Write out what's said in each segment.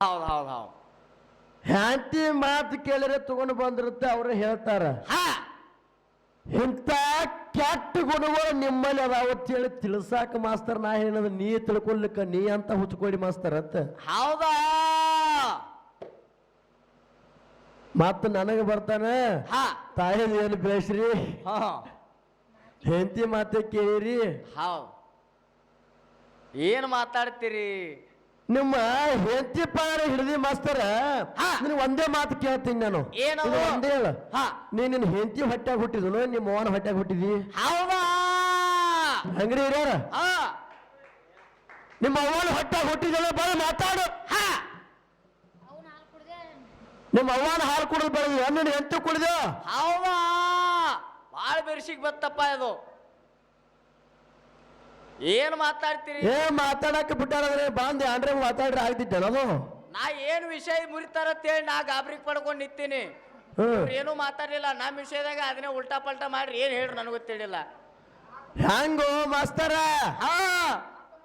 ಹೌದು ಹೌದು ಹೌದು. ಹ್ಯಾಂತಿ ಮಾತು ಕೇಳಿದ್ರೆ ತಗೊಂಡು ಬಂದಿರುತ್ತೆ ಅವ್ರು ಹೇಳ್ತಾರ ಹಾ ಇಂಥ ಕೆಟ್ಟ ಗುಣಗಳು ನಿಮ್ಮಲ್ಲಿ ಅದಾವ ಹೇಳಿ ತಿಳ್ಸಾಕ ಮಾಸ್ತರ್ ನಾ ಏನದ ನೀ ತಿಳ್ಕೊಳ್ಲಿಕ್ಕ ನೀ ಅಂತ ಹುಚ್ಕೊಡಿ ಮಾಸ್ತರ್ ಅಂತ ಹೌದಾ ಮತ್ತ ನನಗೆ ಬರ್ತಾನ ಹಾ ತಾಯಿದ ಏನು ಬೇಸ್ರಿ ಹಾ ಹೆಂಡತಿ ಮಾತೆ ಕೇಳಿರಿ ಹೌದು. ಏನ್ ಮಾತಾಡ್ತೀರಿ? ನಿಮ್ಮ ಹೆಂಡತಿ ಪಾರ ಹಿಡಿದಿ ಮಾಸ್ತರ ನಿನ್ ಒಂದೇ ಮಾತು ಕೇಳ್ತೀನಿ ನಾನು. ಏನದು? ಇದು ಒಂದೇ ಹೇಳ ಹಾ ನೀ ನಿನ್ನ ಹೆಂಡತಿ ಹೊಟ್ಟಾಗ ಹುಟ್ಟಿದನು ನಿಮ್ಮ ಅವನ ಹೊಟ್ಟಾಗ ಹುಟ್ಟಿದಿ ಹೌದಾ ಅಂಗಡಿ ಹಿರಿಯಾರ ಹಾ ನಿಮ್ಮ ಅವನ ಹೊಟ್ಟಾಗ ಹುಟ್ಟಿದಲ್ಲ ಬರ ಮಾತಾಡು. ಹಾ ನಿಮ್ಮ ಅವ್ವನ ಹಾಲು ಕುಡಿದು ಬೆಳೆದು ನಿನ್ನ ಹೆಂಡತಿ ಕುಡಿದ ಹೌದಾ ಬಾಳ ಬೆರ್ಸಿಗ್ ಬತ್ತಪ್ಪ ಇದು. ಏನ್ ಮಾತಾಡ್ತೀರಿ? ಏ ಮಾತಾಡಕ್ಕೆ ಬಿಟ್ಟಾರಂದ್ರೆ ಬಾಂದೆ ಅಂದ್ರೆ ಮಾತಾಡ್ರೆ ಆಗ್ತಿದ್ದೆ ಅದು. ನಾ ಏನ್ ವಿಷಯ ಮುರಿತಾರತ್ತೇಳಿ ನಾ ಗಾಬರಿಗೆ ಪಡ್ಕೊಂಡು ನಿಂತೀನಿ. ಏನು ಮಾತಾಡ್ಲಿಲ್ಲ ನಮ್ಮ ವಿಷಯದಾಗ ಅದನ್ನೇ ಉಲ್ಟಾ ಪಲ್ಟಾ ಮಾಡ್ರಿ ಏನ್ ಹೇಳ್ರಿ ನನಗೆ ಗೊತ್ತಿಲ್ಲ. ಹ್ಯಾಂಗೋ ಮಾಸ್ತರ ಹಾ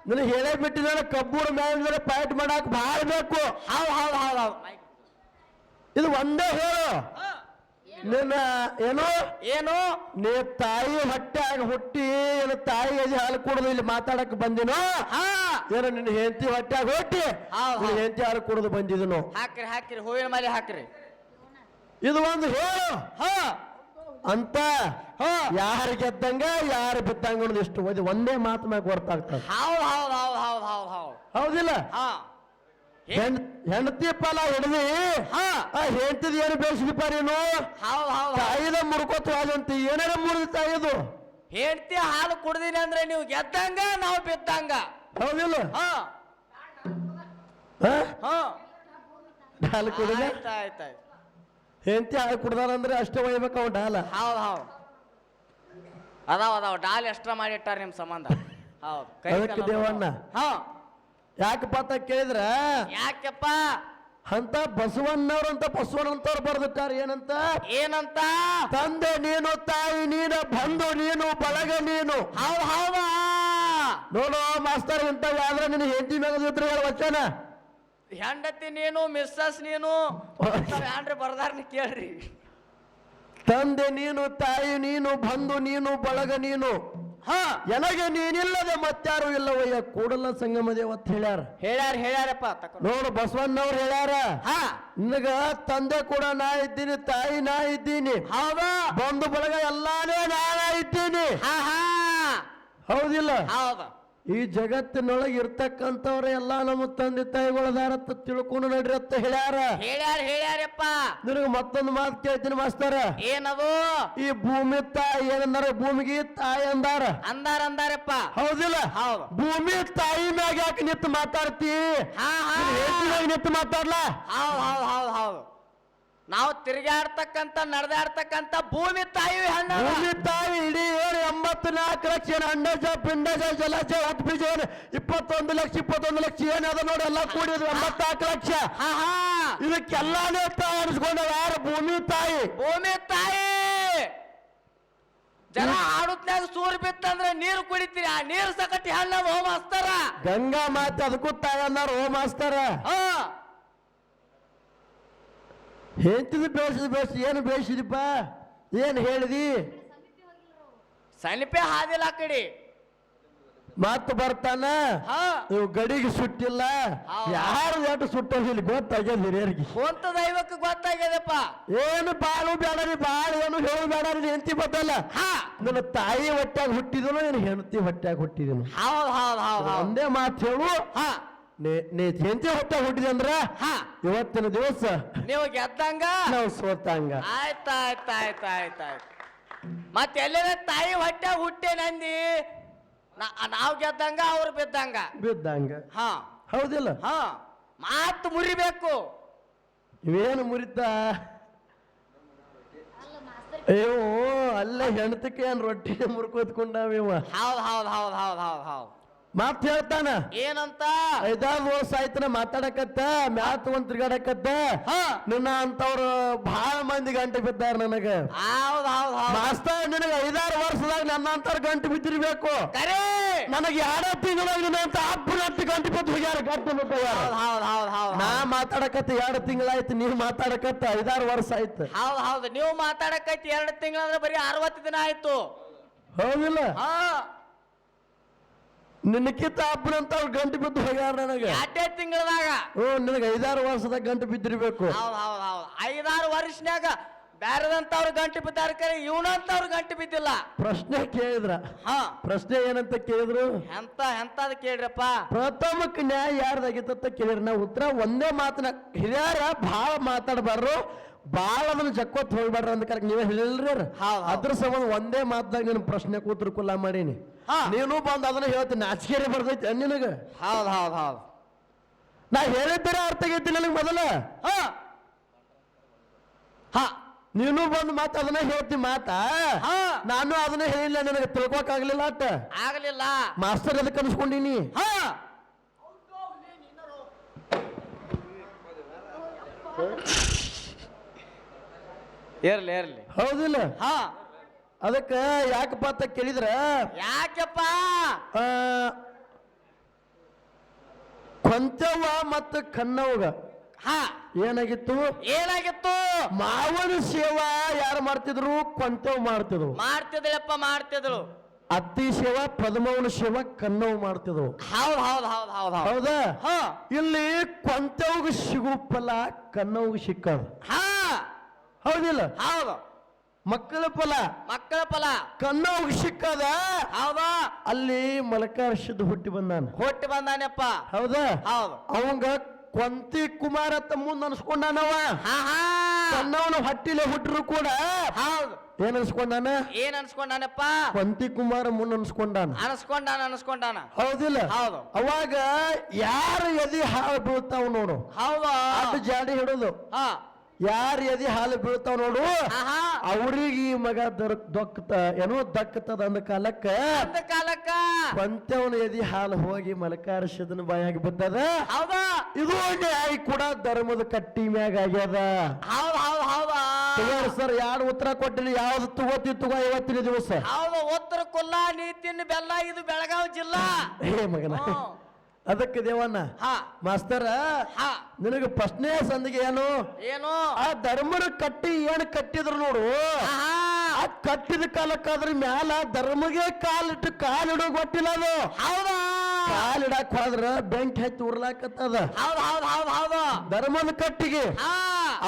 ನನಗೆ ಹೇಳೇ ಬಿಟ್ಟಿದ್ದಾರೆ ಕಬ್ಬೂರ್ ಮೇಲೆ ಫೈಟ್ ಮಾಡಕ್ ಭಾಳ ಬೇಕು. ಹೌದು ಹೌದು ಹೌದು ಹೌದು. ಇದು ಒಂದೇ ಹೇಳು ನಿನ್ನ ಏನು ಏನು ನೀ ತಾಯಿ ಹೊಟ್ಟೆಯಾಗ ಹುಟ್ಟಿ ಏನು ತಾಯಿ ಅದಿ ಹಾಲು ಕುಡಿದು ಇಲ್ಲಿ ಮಾತಾಡಕ್ ಬಂದಿನೋ ಹಾ ಏನು ನಿನ್ನ ಹೆಂಡತಿ ಹೊಟ್ಟೆಯಾಗ ಹುಟ್ಟಿ ನಿನ್ನ ಹೆಂಡತಿ ಹಾಲು ಕುಡಿದು ಬಂದಿದನು. ಹಾಕ್ರಿ ಹಾಕ್ರಿ ಹೂವಿನ ಮೇಲೆ ಹಾಕ್ರಿ. ಇದು ಒಂದು ಹೇಳು ಹಾ ಅಂತ ಯಾರು ಗೆದ್ದಂಗ ಯಾರು ಬಿದ್ದಂಗ ಅನ್ನೋದು ಇಷ್ಟು ಓದಿ ಒಂದೇ ಮಾತು ಮ್ಯಾಗ ಗೊತ್ತಾಗ್ತದೆ. ಹೌದು ಹೌದು ಹೌದು ಹೌದು ಹೌದು ಹೌದು ಹೌದಿಲ್ಲ? ಹಾ ಹೆಂಡತಿ ಫಲ ಹಿಡ್ದಿ ಹೆಂಡತಿದ ಏನು ಬೇಯಿಸಿದಪ್ಪ ನೀನು ಹೌದು ಹೌದು ತಾಯಿದ ಮುರ್ಕೋತ ಅಂತ ಏನಾರ ಮುರಿದ ತಾಯಿದು ಹೆಂಡತಿ ಹಾಲು ಕುಡ್ದಿನಿ ಅಂದ್ರೆ ನೀವು ಗೆದ್ದಂಗ ನಾವು ಬಿದ್ದಂಗ. ಹೌದಿಲ್ಲ? ಹಾ ಹಾ ಹಾಲು ಕುಡಿದ ಆಯ್ತಾಯ್ತಾಯ್ತು. ಹೆಂಡತಿ ಹಾಲು ಕುಡ್ದಾರಂದ್ರೆ ಅಷ್ಟೇ ಒಯ್ಬೇಕು ಅವ್ ಡಾಲ. ಹೌದು ಹೌದು ಅದಾವ ಅದಾವ ಡಾಲ್ ಎಕ್ಸ್ಟ್ರಾ ಮಾಡಿ ಇಟ್ಟಾರ ನಿಮ್ ಸಂಬಂಧ. ಹೌದು ಅದಕ್ಕೆ ದೇವಣ್ಣ ಹಾ ಯಾಕಪ್ಪ ಅಂತ ಕೇಳಿದ್ರ ಯಾಕೆಪ್ಪ ಅಂತ ಬಸವಣ್ಣವ್ರಂತ ಬಸವಣ್ಣಂತವ್ರು ಬರ್ದಿಟ್ಟಾರ ಏನಂತ ಏನಂತ? ತಂದೆ ನೀನು ತಾಯಿ ನೀನು ಬಂಧು ನೀನು ಬಳಗ ನೀನು. ಹೌದು ಹೌದಾ ನೋಡು ಮಾಸ್ತರ್ ಇಂಥವು ಆದ್ರೆ ನಿನ್ನ ಹೆಂಡತಿ ಮೇಲೆ ವಚನ ಹೆಂಡತಿ ನೀನು ಮಿಸ್ಸಸ್ ನೀನು ಏನ್ರಿ ಬರ್ದಾರ್ನ ಕೇಳ್ರಿ. ತಂದೆ ನೀನು ತಾಯಿ ನೀನು ಬಂಧು ನೀನು ಬಳಗ ನೀನು ಹಾ ಎನಗೆ ನೀನಿಲ್ಲದೆ ಮತ್ತಾರು ಇಲ್ಲವಯ್ಯ ಕೂಡಲ ಸಂಗಮ ದೇವತ್ ಹೇಳ್ಯಾರ. ಹೇಳ್ಯಾರಪ್ಪ ನೋಡು ಬಸವಣ್ಣವ್ರು ಹೇಳ್ಯಾರ ಹಾ ನಿನಗ ತಂದೆ ಕೂಡ ನಾ ಇದ್ದೀನಿ ತಾಯಿ ನಾ ಇದ್ದೀನಿ ಹೌದಾ ಬಂಧು ಬಳಗ ಎಲ್ಲಾನೇ ನಾನ ಇದ್ದೀನಿ. ಹಾ ಹಾ ಹೌದಿಲ್ಲ? ಹೌದು ಈ ಜಗತ್ತಿನೊಳಗೆ ಇರ್ತಕ್ಕಂಥವ್ರೆ ಎಲ್ಲಾ ನಮ್ಮ ತಂದೆ ತಾಯಿಗಳದಾರತ್ತ ತಿಳ್ಕೊಂಡು ನಡ್ರಿ ಅಂತ ಹೇಳ್ಯಾರಪ್ಪ. ನಿನಗೆ ಮತ್ತೊಂದು ಮಾತು ಕೇಳ್ತೀನಿ ಮಾಸ್ತರ. ಏನದು? ಈ ಭೂಮಿ ತಾಯಿ ಏನಂದಾರ ಭೂಮಿಗೆ ತಾಯಿ ಅಂದಾರಪ್ಪ. ಹೌದಿಲ್ಲ? ಹೌದು. ಭೂಮಿ ತಾಯಿ ಮ್ಯಾಗ ಯಾಕೆ ನಿಂತು ಮಾತಾಡ್ತಿ? ನಿಂತು ಮಾತಾಡ್ಲಾ? ಹೌದು ಹೌದು ಹೌದು ಹೌದು. ನಾವು ತಿರುಗಾಡ್ತಕ್ಕಂತ ನಡೆದಾಡ್ತಕ್ಕಂತ ಭೂಮಿ ತಾಯಿ ಭೂಮಿ ತಾಯಿ ಇಡೀ 84 ಲಕ್ಷ ಅಂಡಜ ಪಿಂಡಜ ಜಲಜ ಉತ್ಬೀಜ 21 ಲಕ್ಷ ಏನದ ನೋಡಿ ಎಲ್ಲ ಕೂಡಿದ್ರು 84 ಲಕ್ಷ. ಇದಕ್ಕೆಲ್ಲಾನೇ ತಾಯಿ ಅನಿಸ್ಕೊಂಡ ಯಾರು? ಭೂಮಿ ತಾಯಿ. ಭೂಮಿ ತಾಯಿ ಜನ ಆಡುತ್ನಾಗ ಸೂರ್ ಬಿತ್ತಂದ್ರೆ ನೀರು ಕುಡಿತೀರಿ, ಆ ನೀರು ಸಕಟಿ ಹಣ್ಣದ ಹೋಮ ಹಸ್ತಾರ. ಗಂಗಾ ಮಾತೆ ಅದಕ್ಕೂ ತಾಯಿ ಅನ್ನಾರ ಹೋಮ ಹಸ್ತಾರ. ಹೆಂಡತಿದು ಬೇಯಿಸಿದ ಏನು ಬೇಯಿಸಿದಪ್ಪ ಏನು ಹೇಳಿದಿ? ಸನಿಪೆ ಹಾದಿಲ್ಲ ಆ ಕಡೆ ಮತ್ತ ಬರ್ತಾನ ಇವು ಗಡಿಗೆ ಸುಟ್ಟಿಲ್ಲ ಯಾರು ಎಷ್ಟು ಸುಟ್ಟೋಗಿಲ್ಲ ಗೊತ್ತಾಗ್ಯದ ಹಿರಿಯರಿಗೆ. ಸ್ವಂತ ದೈವಕ್ಕೆ ಗೊತ್ತಾಗ್ಯದಪ್ಪ. ಏನು ಬಾಳು ಬೇಡರಿ ಬಾಳ ಏನು ಹೇಳು ಬೇಡರಿ ಹೆಂಡತಿ ಬದ್ದಲ್ಲ. ನನ್ನ ತಾಯಿ ಹೊಟ್ಟ್ಯಾಗ ಹುಟ್ಟಿದನು ಏನು ಹೆಂಡತಿ ಹೊಟ್ಟ್ಯಾಗ ಹುಟ್ಟಿದನು. ಹೌದು ಹೌದು ಹೌದು ಒಂದೇ ಮಾತು ಹೇಳು. ನೀ ಹೆಂಡತಿ ಹೊಟ್ಟ್ಯಾಗ ಹುಟ್ಟಿದೆ ಅಂದ್ರ ಇವತ್ತಿನ ದಿವಸ ನೀವು ಗೆದ್ದಂಗ ನಾವು ಸೋತಂಗ. ಆಯ್ತಾಯ್ತಾಯ್ತಾಯ್ತಾಯ್ತು. ಮತ್ತೆ ಎಲ್ಲರ ತಾಯಿ ಹೊಟ್ಟ್ಯಾಗ ಹುಟ್ಟೆ ನಂದಿ ನಾವು ಗೆದ್ದಂಗ ಅವ್ರು ಬಿದ್ದಂಗ. ಹಾ ಹೌದಿಲ್ಲ? ಹಾ ಮಾತು ಮುರಿಬೇಕು. ಇವೇನು ಮುರಿತಾ? ಅಯ್ಯೋ ಅಲ್ಲ ಹೆಣ್ತಕ್ಕೆ ಏನ್ ರೊಟ್ಟಿ ಮುರ್ಕೋತ್ಕೊಂಡಾವ. ಹೌದು ಹೌದು ಹೌದು ಹೌದು ಹೌದು ಹೌದು ಮಾತ್ ಹೇಳ್ತಾನ ಏನಂತ 5-6 ವರ್ಷ ಆಯ್ತನ ಮಾತಾಡಕತ್ತ ಮ್ಯಾತ್ ಒಂದ್ ತಿರ್ಗಾಡಕತ್ತ ಹಾ ನಿನ್ನ ಅಂತವ್ರು ಬಹಳ ಮಂದಿ ಗಂಟೆ ಬಿದ್ದಾರ ನನಗ ಹೌದ್ ಹೌದ್ ಹೌದ್ ಮಾಸ್ತರ್ ನಿನಗ 5-6 ವರ್ಷದಾಗ ನನ್ನ ಅಂತವ್ರ ಗಂಟೆ ಬಿದ್ದಿರ್ಬೇಕು ಕರೆ ನನಗೆ 2 ತಿಂಗಳಾಗ ನಿನ್ನಂತ ಅಪ್ಪನಂತ ಗಂಟೆ ಬಿದ್ದು ಹೋಗ್ಯಾರ ಗಂಟೆ ಬಿಟ್ಟು ಹೌದ್ ಹೌದ್ ಹೌದ್ ಹೌದ್ ನಾ ಮಾತಾಡಕತ್ತ 2 ತಿಂಗಳಾಯ್ತು ನೀವ್ ಮಾತಾಡಕತ್ತ 5-6 ವರ್ಷ ಆಯ್ತು ಹೌದ್ ಹೌದು ನೀವು ಮಾತಾಡಕೈತಿ 2 ತಿಂಗಳಂದ್ರೆ ಬರೀ 60 ದಿನ ಆಯ್ತು ಹೌದಿಲ್ಲ ಹಾ ನಿನ್ನಕ್ಕಿಂತ ಅಪ್ಪನಂತ ಅವ್ರು ಗಂಟೆ ಬಿದ್ದು ಹೋಗ್ಯಾರ ನನಗೆ 2 ತಿಂಗಳದಾಗ ನಿನಗೆ 5-6 ವರ್ಷದಾಗ ಗಂಟೆ ಬಿದ್ದಿರ್ಬೇಕು ಹೌದ್ ಹೌದ್ ಹೌದ್ 5-6 ವರ್ಷನ್ಯಾಗ ಬ್ಯಾರದಂತವ್ರು ಗಂಟೆ ಬಿದ್ದಾರ ಕರೆ ಇವನಂತವ್ರು ಗಂಟೆ ಬಿದ್ದಿಲ್ಲ ಪ್ರಶ್ನೆ ಕೇಳಿದ್ರ ಹಾ ಪ್ರಶ್ನೆ ಏನಂತ ಕೇಳಿದ್ರು ಎಂತದ ಕೇಳ್ರಪ್ಪ ಪ್ರಥಮಕ್ಕೆ ನ್ಯಾಯ ಯಾರ್ದಾಗಿತ್ತ ಕೇಳಿದ್ರ ನಾ ಉತ್ತರ ಒಂದೇ ಮಾತನ್ನ ಹಿರಿಯರ ಭಾಳ ಮಾತಾಡಬಾರ್ರು ಭಾಳ ಅದನ್ನ ಜಕ್ಕೊತ್ ಹೋಗ್ಬೇಡ್ರ ಅಂತ ಕರೆಕ್ಟ್ ನೀವೇ ಹೇಳಿಲ್ರಿ ಅದ್ರ ಸಂಬಂಧ ಒಂದೇ ಮಾತದಾಗ ನೀನು ಪ್ರಶ್ನೆ ಕೂತ್ರ ಕುಲ್ಲ ಮಾಡೀನಿ ನೀನು ಬಂದು ಅದನ್ನ ಹೇಳ್ತೀನಿ ನಾಚಿಕೆರೆ ಬರ್ತೈತಿ ನಿನಗ ಹೌದ್ ಹೌದ್ ಹೌದ್ ನಾ ಹೇಳಿದ್ದೀರ ಅರ್ಥ ಆಗೈತಿ ನನಗೆ ಮೊದಲ ಹಾ ಹಾ ನೀನು ಬಂದು ಮಾತು ಅದನ್ನ ಹೇಳ್ತಿ ಮಾತಾ ಹಾ ನಾನು ಅದನ್ನ ಹೇಳಿಲ್ಲ ನನಗೆ ತಿಳ್ಕೊಕ್ ಆಗ್ಲಿಲ್ಲ ಅಟ್ಟ ಆಗ್ಲಿಲ್ಲ ಮಾಸ್ತರ್ ಅದಕ್ಕೆ ಅನ್ಸ್ಕೊಂಡಿನಿ ಹಾ ಇರ್ಲಿ ಇರ್ಲಿ ಹೌದಿಲ್ಲ ಹಾ ಅದಕ್ಕ ಯಾಕಪ್ಪ ಅಂತ ಕೇಳಿದ್ರ ಯಾಕೆಪ್ಪ ಕೊಂಚವ್ವ ಮತ್ತು ಕನ್ನವ್ಗ ಹಾ ಏನಾಗಿತ್ತು ಏನಾಗಿತ್ತು ಮಾವನ ಸೇವಾ ಯಾರು ಮಾಡ್ತಿದ್ರು ಕೊಂಚವ್ ಮಾಡ್ತಿದ್ರು ಮಾಡ್ತಿದ್ಳಪ್ಪ ಮಾಡ್ತಿದ್ಳು ಅತ್ತಿ ಸೇವಾ ಪದ್ಮವನ ಸೇವಾ ಕನ್ನವ್ ಮಾಡ್ತಿದ್ರು ಹೌದ್ ಹೌದ್ ಹೌದ್ ಹೌದ್ ಹೌದ್ ಹೌದಾ ಹಾ ಇಲ್ಲಿ ಕೊಂಚವ್ಗ ಸಿಗು ಫಲ ಕನ್ನವ್ಗ ಸಿಕ್ಕದ ಹಾ ಹೌದಿಲ್ಲ ಹೌದು ಮಕ್ಕಳ ಫಲ ಮಕ್ಕಳ ಫಲ ಕನ್ನವ್ಗ ಸಿಕ್ಕದ ಹೌದಾ ಅಲ್ಲಿ ಮಲಕಾರ್ಷದ ಹುಟ್ಟಿ ಬಂದಾನ ಹೊಟ್ಟಿ ಬಂದಾನಪ್ಪ ಹೌದಾ ಹೌದು ಅವಂಗ ಕೊಂತಿ ಕುಮಾರ ಅಂತ ಮುಂದ್ ಅನ್ಸ್ಕೊಂಡಾನವ ಹಾ ಹಾ ಕನ್ನವನ ಹೊಟ್ಟಿಲೆ ಹುಟ್ಟರು ಕೂಡ ಹೌದು ಏನ್ ಅನ್ಸ್ಕೊಂಡಾನ ಏನ್ ಅನ್ಸ್ಕೊಂಡಾನಪ್ಪ ಕೊಂತಿ ಕುಮಾರ ಮುಂದ್ ಅನ್ಸ್ಕೊಂಡಾನ ಅನ್ಸ್ಕೊಂಡಾನ ಹೌದಿಲ್ಲ ಹೌದು ಅವಾಗ ಯಾರ ಎದಿ ಹಾಲು ಬೀಳ್ತಾವ್ ನೋಡು ಹೌದು ಅದು ಜಾಡಿ ಹಿಡುದು ಹಾ ಯಾರ ಎದಿ ಹಾಲು ಬೀಳ್ತಾವ್ ನೋಡು ಆಹಾ ಅವ್ರಿಗೆ ಈ ಮಗ ದೊಕ್ಕತ ಏನೋ ದಕ್ಕತದ ಅಂದ ಕಾಲಕ್ಕ ಅಂದ ಕಾಲಕ್ಕ ಕೊಂತವನ ಎದಿ ಹಾಲು ಹೋಗಿ ಮಲಕಾರ್ಷದನ ಬಾಯಾಗಿ ಬಿದ್ದದ ಹೌದಾ ಇದು ನ್ಯಾಯ ಕೂಡ ಧರ್ಮದ ಕಟ್ಟಿ ಮ್ಯಾಗ ಆಗ್ಯದ ಹೌದ್ ಹೌದ್ ಹೌದಾ ಸರ್ ಯಾರು ಉತ್ತರ ಕೊಟ್ಟಿಲ್ಲ ಯಾವ್ದು ತಗೋ ಇವತ್ತಿನ ದಿವಸ ಹೌದು ಉತ್ತರ ಕೊಲ್ಲ ನೀತಿನ ಬೆಲ್ಲ ಇದು ಬೆಳಗಾವಿ ಜಿಲ್ಲಾ ಏ ಮಗನ ಅದಕ್ಕೆ ದೇವಣ್ಣ ಹಾ ಮಾಸ್ತರ ಹಾ ನಿನಗೆ ಪ್ರಶ್ನೆ ಸಂದಿಗೆ ಏನು ಏನು ಆ ಧರ್ಮದ ಕಟ್ಟಿ ಏನ್ ಕಟ್ಟಿದ್ರು ನೋಡು ಆಹಾ ಆ ಕಟ್ಟಿದ ಕಾಲಕ್ಕಾದ್ರ ಮ್ಯಾಲ ಧರ್ಮಗೆ ಕಾಲಿಟ್ಟು ಕಾಲಿಡೋ ಗೊತ್ತಿಲ್ಲ ಅದು ಹೌದಾ ಕಾಲಿಡಕ್ ಹೋದ್ರ ಬೆಂಕಿ ಹಚ್ಚಿ ಉರ್ಲಾಕತ್ತದ ಹೌದ್ ಹೌದ್ ಹೌದ್ ಹೌದು ಧರ್ಮದ ಕಟ್ಟಿಗೆ ಹಾ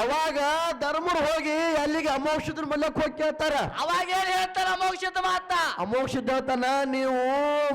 ಅವಾಗ ಧರ್ಮರು ಹೋಗಿ ಅಲ್ಲಿಗೆ ಅಮೋಕ್ಷದ್ರ ಮಲ್ಲಕ್ ಹೋಗಿ ಕೇಳ್ತಾರ ಅವಾಗ ಏನ್ ಹೇಳ್ತಾರ ಮೋಕ್ಷದ ಮಾತ ಅಮೋಕ್ಷದ ಹೇಳ್ತಾನ ನೀವು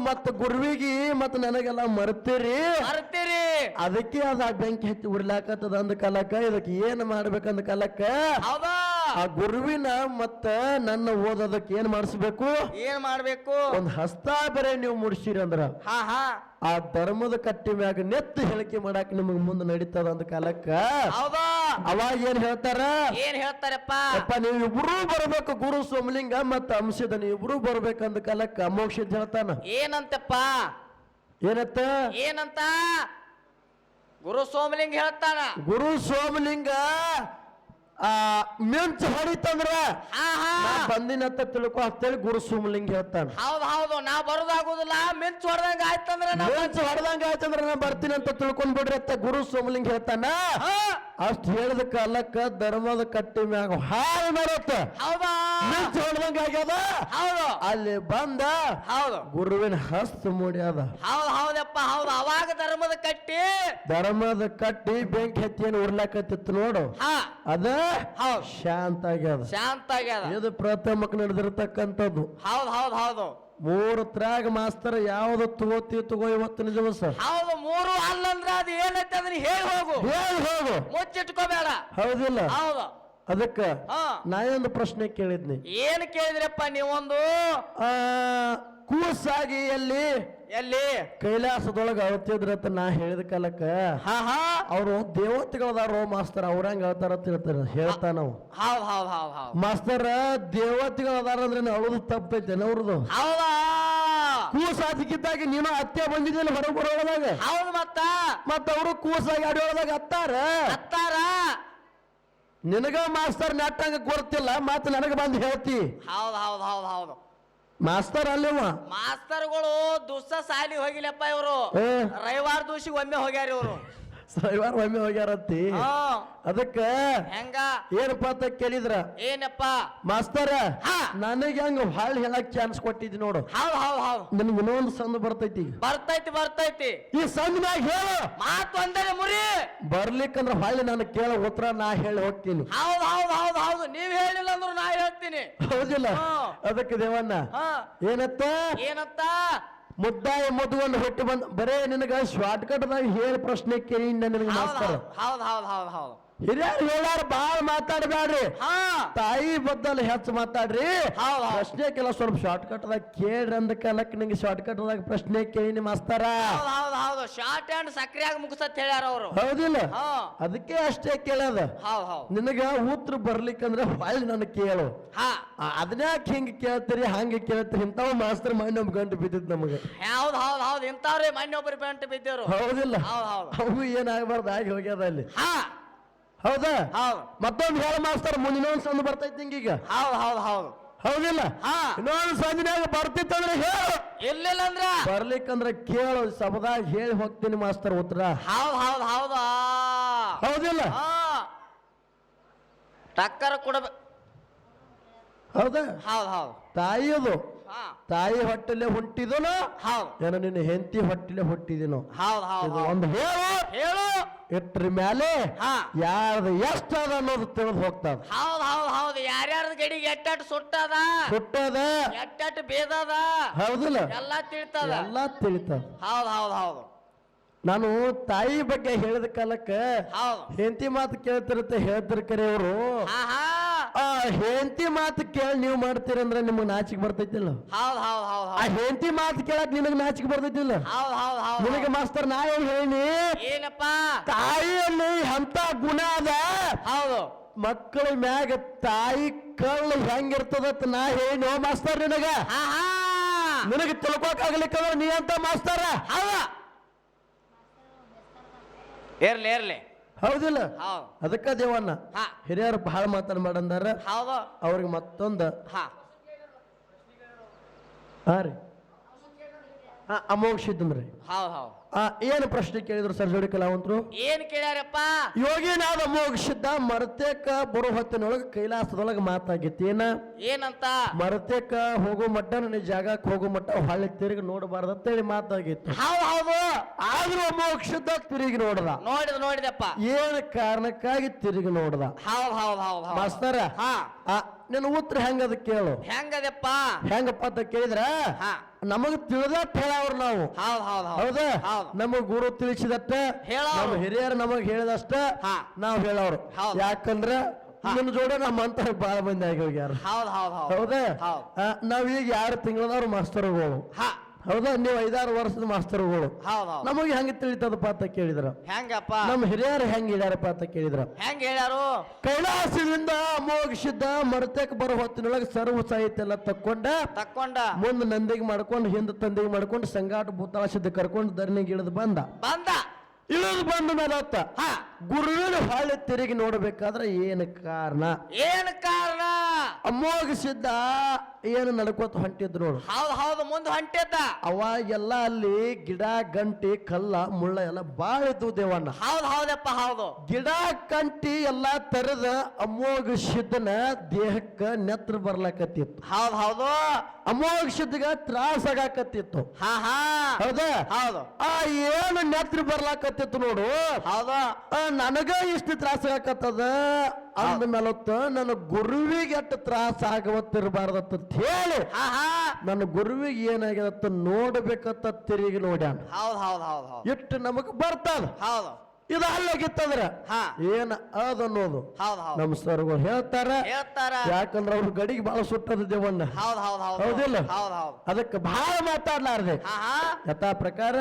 ಮತ್ತ ಗುರುವಿಗಿ ಮತ್ತ ನನಗೆಲ್ಲ ಮರ್ತೀರಿ ಬರ್ತೀರಿ ಅದಕ್ಕೆ ಅದ ಬೆಂಕಿ ಹಚ್ಚಿ ಉರ್ಲಾಕತ್ತದ ಅಂದ ಕಾಲಕ್ಕ ಇದಕ್ಕೆ ಏನ್ ಮಾಡ್ಬೇಕಂದ ಕಾಲಕ್ಕ ಹೌದಾ ಆ ಗುರುವಿನ ಮತ್ತ ನನ್ನ ಓದೋದಕ್ಕೆ ಏನ್ ಮಾಡಿಸ್ಬೇಕು ಏನ್ ಮಾಡ್ಬೇಕು ಒಂದ್ ಹಸ್ತ ಬೇರೆ ನೀವು ಮುಡ್ಸಿರಿ ಅಂದ್ರ ಹಾ ಹಾ ಆ ಧರ್ಮದ ಕಟ್ಟಿ ಮ್ಯಾಗ ನೆತ್ತು ಹೇಳಿಕೆ ಮಾಡಾಕ ನಿಮಗ್ ಮುಂದೆ ನಡೀತದ ಅಂದ ಕಾಲಕ್ಕ ಹೌದಾ ಅವಾಗ ಏನ್ ಹೇಳ್ತಾರ ಏನ್ ಹೇಳ್ತಾರಪ್ಪ ಅಪ್ಪ ನೀವು ಇಬ್ರು ಬರ್ಬೇಕು ಗುರು ಸೋಮಲಿಂಗ ಮತ್ತ ಅಂಶದ ನೀವು ಇಬ್ರು ಬರ್ಬೇಕಂದ ಕಾಲಕ್ಕ ಅಮೋಕ್ಷ ಹೇಳ್ತಾನ ಏನಂತಪ್ಪ ಏನತ್ತ ಏನಂತ ಗುರು ಸೋಮಲಿಂಗ ಹೇಳ್ತಾನ ಗುರು ಸೋಮಲಿಂಗ ಆ ಮಿಂಚ್ ಹೊಡಿತಂದ್ರ ಹಾ ಹಾ ನಾ ಬಂದಿನಂತ ತಿಳ್ಕೊ ಅಂತೇಳಿ ಗುರು ಸೋಮಲಿಂಗ ಹೇಳ್ತಾನ ಹೌದು ಹೌದು ನಾ ಬರೋದಾಗುದಿಲ್ಲ ಮಿಂಚ್ ಹೊಡೆದಂಗ ಆಯ್ತಂದ್ರ ನಾ ಮಿಂಚ್ ಹೊಡೆದಂಗ ಆಯ್ತಂದ್ರ ನಾ ಬರ್ತೀನಿ ಅಂತ ತಿಳ್ಕೊಂಡ್ ಬಿಡ್ರಿ ಅಂತ ಗುರು ಸೋಮಲಿಂಗ ಹೇಳ್ತಾನ ಅಷ್ಟ್ ಹೇಳಿದ ಕಾಲಕ್ಕ ಧರ್ಮದ ಕಟ್ಟಿ ಮ್ಯಾಗ ಹಾಳು ಮಾಡತ್ತ ಹೌದಾ ಮಿಂಚ್ ಹೊಡೆದಂಗ ಆಗ್ಯದ ಹೌದು ಅಲ್ಲಿ ಬಂದ ಹೌದು ಗುರುವಿನ ಹಸ್ತ ಮೂಡ್ಯಾದ ಹೌದು ಹೌದಪ್ಪ ಹೌದು ಅವಾಗ ಧರ್ಮದ ಕಟ್ಟಿ ಧರ್ಮದ ಕಟ್ಟಿ ಬೆಂಕಿ ಹತ್ತಿ ಏನು ಉರ್ಲಾಕತ್ತಿತ್ತು ನೋಡು ಹಾ ಅದ ಹೌದು ಶಾಂತ ಆಗ್ಯದ ಶಾಂತ ಆಗ್ಯದ ಇದು ಪ್ರಥಮಕ್ಕೆ ನಡೆದಿರ್ತಕ್ಕಂಥದ್ದು ಹೌದು ಹೌದು ಹೌದು 3 ತ್ರಾಗ ಮಾಸ್ತರ್ ಯಾವ್ದು ತಗೋ ಇವತ್ತಿನ ದಿವಸ ಹೌದು 3 ಅಲ್ಲಂದ್ರ ಅದು ಏನೈತೆ ಅದನ್ನ ಹೇಳಿ ಹೋಗು ಹೇಳಿ ಹೋಗು ಮುಚ್ಚಿಟ್ಕೋಬೇಡ ಹೌದಿಲ್ಲ ಹೌದು ಅದಕ್ಕ ಹಾ ನಾ ಒಂದು ಪ್ರಶ್ನೆ ಕೇಳಿದ್ನಿ ಏನ್ ಕೇಳಿದ್ರಪ್ಪ ನೀವೊಂದು ಆ ಕೂಸಾಗಿ ಎಲ್ಲಿ ಕೈಲಾಸದೊಳಗ ಅಳ್ತಿದ್ರಂತ ನಾ ಹೇಳಿದ ಕಾಲಕ್ಕ ಹಾ ಹಾ ಅವರು ದೇವತೆಗಳದಾರೋ ಮಾಸ್ತರ್ ಅವ್ರಂಗ ಅಳ್ತಾರ ಅಂತ ಹೇಳ್ತಾನ ನಾವು ಹೌದು ಹೌದು ಹೌದು ಹೌದು ಮಾಸ್ತರ್ ದೇವತೆಗಳದಾರ ಅಂದ್ರೆ ಅಳುದು ತಪ್ಪೈತೆ ಅವ್ರದು ಹೌದಾ ಕೂಸಾಗಿದ್ದಾಗ ನೀನು ಅತ್ತೆ ಬಂದಿದ್ದಿಲ್ಲ ಹೊರಗೆ ಬರೋದಾಗ ಹೌದು ಮತ್ತ ಅವರು ಕೂಸಾಗಿ ಅಡಿಯೊಳದಾಗ ಹತ್ತಾರ ನಿನಗ ಮಾಸ್ತರ್ ನೆಟ್ಟಂಗ ಗೊತ್ತಿಲ್ಲ ಮತ್ತ ನನಗ ಬಂದು ಹೇಳ್ತಿ ಹೌದು ಮಾಸ್ತರ್ ಅಲ್ಲವ ಮಾಸ್ತರ್ಗಳು ದುಸ್ಸ ಸಾಲಿ ಹೋಗಿಲ್ಲಪ್ಪ ಇವರು ರವಿವಾರ ದಿವಸಿಗೆ ಒಮ್ಮೆ ಹೋಗ್ಯಾರ ಇವರು ರವಿವಾರ ಒಮ್ಮೆ ಹೋಗ್ಯಾರತ್ತಿ ಅದಕ್ಕ ಹೆಂಗ ಏನಪ್ಪ ಅಂತ ಕೇಳಿದ್ರ ಏನಪ್ಪ ಮಾಸ್ತರ ನನಗೆ ಹಂಗ ಹಾಳು ಹೇಳಕ್ ಚಾನ್ಸ್ ಕೊಟ್ಟಿದ್ದಿ ನೋಡು ಹೌದು ನಿನಗೆ ಇನ್ನೊಂದು ಸಂದ್ ಬರ್ತೈತಿ ಬರ್ತೈತಿ ಈ ಸಂದ್ನಾಗ ಹೇಳು ಮಾತು ಅಂದರೆ ಮುರಿ ಬರ್ಲಿಕ್ಕಂದ್ರ ಹೊಳ್ಳಿ ನಾನು ಕೇಳ ಉತ್ತರ ನಾ ಹೇಳಿ ಹೋಗ್ತೀನಿ ಹೌದು ನೀವ್ ಹೇಳಿಲ್ಲ ಅಂದ್ರು ನಾ ಹೇಳ್ತೀನಿ ಹೌದಿಲ್ಲ ಅದಕ್ಕೆ ದೇವಣ್ಣ ಏನತ್ತ ಮುದ್ದಾಯ ಮದುವನ್ನು ಹೊಟ್ಟಿ ಬಂದ್ ಬರೇ ನಿನಗ ಶಾರ್ಟ್ ಕಟ್ ದಾಗ ಹೇಳಿ ಪ್ರಶ್ನೆ ಕೇಳಿ ನನಗೆ ಮಾಸ್ತರ ಹೌದು ಹಿರಿಯರು ಹೇಳಾರ ಬಾಳ್ ಮಾತಾಡ್ಬ್ಯಾಡ್ರಿ ತಾಯಿ ಬದ್ದಲ್ ಹೆಚ್ಚು ಮಾತಾಡ್ರಿ ಪ್ರಶ್ನೆ ಕೆಲ ಸ್ವಲ್ಪ ಶಾರ್ಟ್ ಕಟ್ ದಾಗ ಕೇಳ್ರಿ ಅಂದ ಕಾಲಕ್ಕೆ ನಿಂಗೆ ಶಾರ್ಟ್ ಕಟ್ ದಾಗ ಪ್ರಶ್ನೆ ಕೇಳಿನಿ ಮಾಸ್ತರ ಹೌದು ಶಾರ್ಟ್ ಅಂಡ್ ಸಕ್ರಿಯಾಗಿ ಮುಗಿಸತ್ ಹೇಳ್ಯಾರ ಅವರು ಹೌದಿಲ್ಲ ಅದಕ್ಕೆ ಅಷ್ಟೇ ಕೇಳದ ನಿನಗ ಉತ್ತರ ಬರ್ಲಿಕ್ಕಂದ್ರ ಹೊಳ್ಳಿ ನನ್ ಕೇಳು ಅದನ್ಯಾಕ ಹಿಂಗ ಕೇಳ್ತೀರಿ ಹಂಗ ಕೇಳ್ತೀರಿ ಇಂಥವ್ ಮಾಸ್ತರ್ ಮಣ್ಣು ಒಬ್ಬ ಗಂಟು ಬಿದ್ದಿದ್ ನಮಗ ಹೌದು ಇಂಥವ್ರೆ ಮಣ್ಣು ಒಬ್ಬರು ಗಂಟು ಬಿದ್ದರು ಹೌದಿಲ್ಲ ಅವು ಏನಾಗಬಾರ್ದು ಆಗಿ ಹೋಗ್ಯದ ಅಲ್ಲಿ ಹೌದಾ ಮತ್ತೊಂದು ಹೇಳ ಮಾಸ್ತರ್ ಮುಂದಿನ ಒಂದ್ ಸಂದ್ ಬರ್ತೈತಿ ಹಿಂಗೀಗ ಹೌದಿಲ್ಲ ಇನ್ನೊಂದು ಸಂದಿನಾಗ ಬರ್ತಿತ್ತಂದ್ರೆ ಹೇಳು ಇರ್ಲಿಲ್ಲ ಅಂದ್ರ ಬರ್ಲಿಕ್ಕಂದ್ರ ಕೇಳು ಸಬದಾಗ ಹೇಳಿ ಹೋಗ್ತೀನಿ ಮಾಸ್ತರ್ ಉತ್ತರ ಹೌದಿಲ್ಲ ಟಕ್ಕರ ಕೊಡಬೇಕು ಹೌದಾ ತಾಯಿಯದು ತಾಯಿ ಹೊಟ್ಟೆಲೆ ಹುಟ್ಟಿದನು ಏನೋ ನಿನ್ನ ಹೆಂಡತಿ ಹೊಟ್ಟೆಲೆ ಹುಟ್ಟಿದನು ಒಂದು ಹೇಳು ಇಟ್ರ ಮ್ಯಾಲೆ ಯಾರ್ದು ಎಷ್ಟ ಅದ ಅನ್ನೋದು ತಿಳಿದು ಹೋಗ್ತದ ಹೌದು ಯಾರ್ಯಾರ ಗಡಿಗೆ ಎಟ್ಟ ಸುಟ್ಟದ ಎಟ್ಟ ಬೇದದ ಹೌದಿಲ್ಲ ಎಲ್ಲಾ ತಿಳಿತದ ಹೌದು ನಾನು ತಾಯಿ ಬಗ್ಗೆ ಹೇಳಿದ ಕಾಲಕ್ಕ ಹೆಂಡತಿ ಮಾತು ಕೇಳ್ತಿರತ್ತೆ ಹೇಳ್ತಿರ್ ಕರೆ ಅವರು ಹೆಂಡತಿ ಮಾತು ಕೇಳಿ ನೀವು ಮಾಡ್ತೀರಂದ್ರೆ ನಿಮಗ್ ನಾಚಿಕೆ ಬರ್ತೈತಿಲ್ಲ ಆ ಹೆಂಡತಿ ಮಾತು ಕೇಳಕ್ ನಿನಗ್ ನಾಚಿಕೆ ಬರ್ತೈತಿಲ್ಲ ನಿನಗೆ ಮಾಸ್ತರ್ ನಾ ಏನ್ ಹೇಳಿನಿ ಏನಪ್ಪ ತಾಯಿಯಲ್ಲಿ ಎಂತ ಗುಣ ಅದ ಮಕ್ಕಳ ಮ್ಯಾಗ ತಾಯಿ ಕಳ್ಳು ಹೆಂಗಿರ್ತದತ್ ನಾ ಹೇಳಿ ಮಾಸ್ತರ್ ನಿನಗೆ ತಿಳ್ಕೊಕಾಗ್ಲಿಕ್ಕಂದ್ರ ನೀ ಅಂತ ಮಾಸ್ತರ ಇರ್ಲಿ ಹೌದಿಲ್ಲ ಅದಕ್ಕ ದೇವಣ್ಣ ಹಿರಿಯರು ಬಹಳ ಮಾತಾಡ್ ಮಾಡಂದಾರ ಅವ್ರಿಗೆ ಮತ್ತೊಂದು ರೀ ಅಮೋಘ ಸಿದ್ಧನ್ರಿ ಏನು ಪ್ರಶ್ನೆ ಕೇಳಿದ್ರು ಸರ್ ಜೋಡಿ ಕಲಾವಂತರು ಏನ್ ಕೇಳ್ಯಾರಪ್ಪ ಯೋಗಿನಾದ ಅಮೋಘ ಸಿದ್ಧ ಮರತೇಕ ಬರೋ ಹೊತ್ತಿನೊಳಗ ಕೈಲಾಸದೊಳಗ ಮಾತಾಗಿತ್ತು ಏನಂತ ಮರತೇಕ ಹೋಗೋ ಮಟ್ಟ ನನಗೆ ಜಾಗಕ್ಕೆ ಹೋಗೋ ಮಟ್ಟ ಹೊಳ್ಳಿ ತಿರುಗಿ ನೋಡಬಾರ್ದಂತ ಹೇಳಿ ಮಾತಾಗಿತ್ತು ಆದ್ರೂ ಅಮೋಘ ಸಿದ್ಧ ತಿರುಗಿ ನೋಡಿದಪ್ಪ ಏನ್ ಕಾರಣಕ್ಕಾಗಿ ತಿರುಗಿ ನೋಡ್ದ ಮಾಸ್ತರ ನನ್ನ ಉತ್ತರ ಹೆಂಗದ ಕೇಳು ಹೆಂಗದಪ್ಪ ಹೆಂಗಪ್ಪ ಅಂತ ಕೇಳಿದ್ರ ನಮಗ್ ತಿಳಿದ ಹೇಳವ್ರು ನಾವು ಹೌದಾ ನಮಗ್ ಗುರು ತಿಳಿಸಿದಷ್ಟ ನಮ್ಮ ಹಿರಿಯರು ನಮಗ್ ಹೇಳಿದಷ್ಟ ನಾವ್ ಹೇಳವ್ರು ಯಾಕಂದ್ರ ನಿಮ್ ಜೋಡಿ ನಮ್ಮ ಅಂತ ಬಾಳ ಮಂದಿ ಆಗಿ ಹೋಗ್ಯಾರ ಹೌದಾ ನಾವೀಗ 2 ತಿಂಗಳದವ್ರು ಮಾಸ್ತರ್ಗಳು ಹೌದಾ ನೀವು 5-6 ವರ್ಷದ ಮಾಸ್ತರ್ಗಳು ನಮಗೆ ಹೆಂಗ ತಿಳಿತದಪ್ಪ ಅಂತ ಕೇಳಿದ್ರ ಹೆಂಗಪ್ಪ ನಮ್ಮ ಹಿರಿಯರು ಹೆಂಗ್ ಹೇಳ್ಯಾರಪ್ಪ ಅಂತ ಕೇಳಿದ್ರ ಹೆಂಗ ಹೇಳ್ಯಾರು ಕೈಲಾಸದಿಂದ ಅಮೋಘ ಸಿದ್ಧ ಮರತಕ್ಕೆ ಬರೋ ಹೊತ್ತಿನೊಳಗೆ ಸರ್ವ ಸಾಹಿತ್ಯ ಎಲ್ಲ ತಕ್ಕೊಂಡ ಮುಂದೆ ನಂದಿಗೆ ಮಾಡ್ಕೊಂಡು ಹಿಂದ ತಂದಿಗೆ ಮಾಡ್ಕೊಂಡು ಸಂಗಾಟ ಭೂತಾಳ ಸಿದ್ಧ ಕರ್ಕೊಂಡು ಧರಣಿಗೆ ಇಳಿದು ಇಳಿದು ಬಂದ ಮೇಲೆ ಗುರುವಿನ ಹಾಳೆ ತಿರುಗಿ ನೋಡ್ಬೇಕಾದ್ರೆ ಏನು ಕಾರಣ ಅಮೋಘ ಸಿದ್ಧ ಏನು ನಡ್ಕೋತ ಹೊಂಟಿದ್ರು ನೋಡು ಹೌದು ಮುಂದೆ ಹೊಂಟಿದ್ದ ಅವಾಗೆಲ್ಲ ಅಲ್ಲಿ ಗಿಡ ಗಂಟಿ ಕಲ್ಲ ಮುಳ್ಳ ಎಲ್ಲ ಬಾಳ ಇದ್ವು ದೇವಣ್ಣ ಹೌದು ಗಿಡ ಕಂಟಿ ಎಲ್ಲಾ ತೆರೆದ ಅಮೋಘ ಸಿದ್ಧನ ದೇಹಕ್ಕ ನೆತ್ರ ಬರ್ಲಾಕತ್ತಿತ್ತು ಹೌದು ಅಮೋಘ ಸಿದ್ಧಗ ತ್ರಾಸ ಆಗಾಕತ್ತಿತ್ತು ಹೌದಾ ಏನು ನೆತ್ರ ಬರ್ಲಾಕತ್ತಿತ್ತು ನೋಡು ನನಗ ಇಷ್ಟು ತ್ರಾಸ ಆಗಾಕತ್ತದ ಅಂದ ಮೇಲತ್ತ ನನ್ನ ಗುರುವಿಗೆ ಎಷ್ಟು ತ್ರಾಸ ಆಗವತ್ತಿರಬಾರ್ದತ್ತ ಹೇಳಿ ನನ್ನ ಗುರುವಿಗೆ ಏನಾಗ್ಯದತ್ತ ನೋಡ್ಬೇಕತ್ತ ತಿರುಗಿ ನೋಡ್ಯಾನ ಎಷ್ಟು ನಮಗ್ ಬರ್ತದ ಇದು ಅಲ್ಲಾಗಿತ್ತಂದ್ರ ಏನ ಅದನ್ನೋದು ನಮ್ ಸರ್ಗಳು ಹೇಳ್ತಾರ ಯಾಕಂದ್ರ ಅವ್ರ ಗಡಿಗೆ ಬಹಳ ಸುಟ್ಟದ ದೇವಣ್ಣ ಹೌದಿಲ್ಲ ಅದಕ್ಕೆ ಬಹಳ ಮಾತಾಡ್ಲಾರ್ದೆ ಯಥಾ ಪ್ರಕಾರ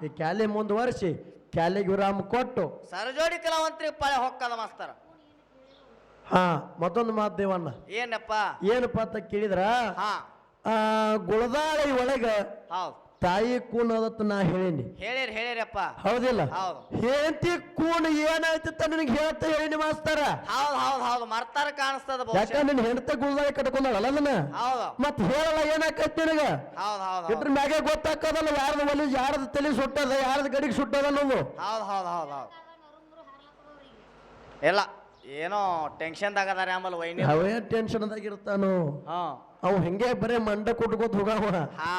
ಈ ಕ್ಯಾಲೆ ಮುಂದುವರಿಸಿ ಕ್ಯಾಲೆಗೆ ವಿರಾಮ ಕೊಟ್ಟು ಸರಜೋಡಿ ಕಲಾವಂತರಿಗೆ ಪಳೆ ಹೊಕ್ಕದ ಮಾಸ್ತರ ಮತ್ತೊಂದು ಮಾತು ದೇವಣ್ಣ ಏನಪ್ಪ ಅಂತ ಕೇಳಿದ್ರ ಗುಳದಾಳಿ ಒಳಗ ಹೌದು ತಾಯಿ ಕೂನ್ ಅದತ್ತ ನಾ ಹೇಳೀನಿ. ಹೇಳಿರಪ್ಪ. ಹೌದಿಲ್ಲ? ಹೌದು. ಹೆಂಡತಿ ಕೂನ್ ಏನಾಯ್ತ ನಿನಗೆ ಹೇಳ್ತಾ ಹೇಳಿ ಮಾಸ್ತಾರ. ಹೌದು ಮರ್ತಾರ ಕಾಣಿಸ್ತದ ಯಾಕಂದ್ರೆ ನಿನ್ ಹೆಂಡತಿ ಗುಳದಾಳಿ ಕಟ್ಕೊಂಡಲ್ಲ ಅದನ್ನ. ಹೌದು. ಮತ್ ಹೇಳಲ್ಲ ಏನಾಕೈತಿ ನಿನಗ. ಹೌದು ಇದ್ರ ಮ್ಯಾಗೆ ಗೊತ್ತಾಕದಲ್ಲ ಯಾರ್ದು ಒಲಿ ಯಾರ್ದು ತಲೆ ಸುಟ್ಟದ ಯಾರ್ದು ಗಡಿಗೆ ಸುಟ್ಟದ ಅನ್ನೋದು. ಹೌದು ಇಲ್ಲ ಏನೋ ಟೆನ್ಷನ್ದಾಗದಾರೆ ಆಮೇಲೆ ವೈನಿ. ಅವೇ ಟೆನ್ಷನ್ದಾಗ ಇರ್ತಾನು. ಹಾ ಅವ್ ಹಿಂಗೆ ಬರೇ ಮಂಡ ಕೊಟ್ಕೋತ ಹೋಗವ. ಹಾ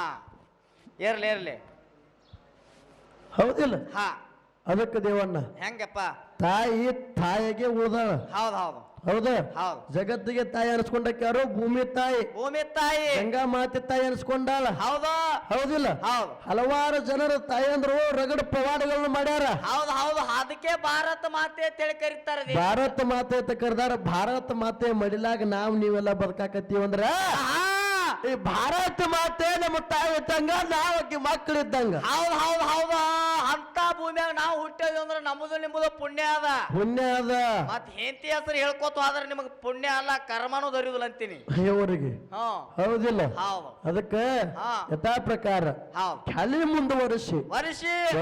ಇರ್ಲಿ ಹೌದಿಲ್ಲ? ಹಾ ಅದಕ್ಕೆ ದೇವಣ್ಣ ಹೆಂಗಪ್ಪ ತಾಯಿಗೆ ಉಳ್ದಾಳ. ಹೌದು ಹೌದಾ? ಹೌದು. ಜಗತ್ತಿಗೆ ತಾಯಿ ಅನ್ಸ್ಕೊಂಡಕ್ಕಾರು ಭೂಮಿ ತಾಯಿ ಗಂಗಾ ಮಾತೆ ತಾಯಿ ಅನ್ಸ್ಕೊಂಡಾಳ. ಹೌದು. ಹೌದಿಲ್ಲ? ಹೌದು. ಹಲವಾರು ಜನರು ತಾಯಂದ್ರು ರಗಡ ಪವಾಡಗಳನ್ನ ಮಾಡ್ಯಾರ. ಹೌದು ಅದಕ್ಕೆ ಭಾರತ ಮಾತೆ ಅಂತೇಳಿ ಕರೀತಾರೆ. ಭಾರತ ಮಾತೆ ಅಂತ ಕರೆದಾರ. ಭಾರತ ಮಾತೆ ಮಡಿಲಾಗ ನಾವ್ ನೀವೆಲ್ಲ ಬದುಕಾಕತ್ತೀವಂದ್ರ ಈ ಭಾರತ ಮಾತೆ ನಮ್ಮ ತಾಯಿ ಇದ್ದಂಗ ನಾವ್ ಆಕಿ ಮಕ್ಕಳಿದ್ದಂಗ. ಹೌದು ಅಂತ ಭೂಮಿಯಾಗ ನಾವು ಹುಟ್ಟೇವಿ ಅಂದ್ರ ನಮ್ಮದು ನಿಮ್ಮದು ಪುಣ್ಯ ಅದ. ಮತ್ ಹೆಂಡತಿ ಹೆಸರು ಹೇಳ್ಕೋತ ಆದ್ರೆ ನಿಮಗ್ ಪುಣ್ಯ ಅಲ್ಲ ಕರ್ಮನೂ ದೊರೆಯುದಿಲ್ಲ ಅಂತೀನಿ ಇವರಿಗೆ. ಹೌದಿಲ್ಲ? ಹೌದು. ಅದಕ್ಕೆ ಯಥಾ ಪ್ರಕಾರ ಖಾಲಿ ಮುಂದುವರಿಸಿ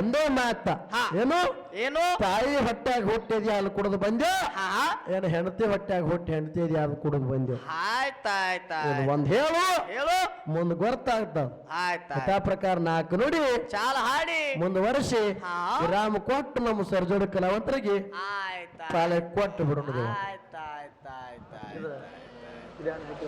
ಒಂದೇ ಮಾತ ಏನು ತಾಯಿ ಹೊಟ್ಟ್ಯಾಗ ಹುಟ್ಟಿದ್ಯಾ ಅಲ್ಲಿ ಕುಡಿದು ಬಂದ್ಯೋ ಏನು ಹೆಂಡತಿ ಹೊಟ್ಟ್ಯಾಗ ಹುಟ್ಟಿ ಹೆಂಡತಿ ಇದೆಯಾ ಅದು ಕುಡಿದು ಬಂದ್ಯೋ. ಒಂದ್ ಹೇಳು ಮುಂದ್ ಗೊತ್ತಾಗ್ತಾವ. ಯಥಾ ಪ್ರಕಾರ ನಾಲ್ಕು ನೋಡಿ ಚಾಲ ಹಾಡಿ ಮುಂದುವರಿಸಿ ವಿರಾಮ ಕೊಟ್ಟು ನಮ್ಮ ಸರ್ಜೋಡಿ ಕಲಾವಂತರಿಗೆ ಪಾಲೆ ಕೊಟ್ಟು ಬಿಡೋದು.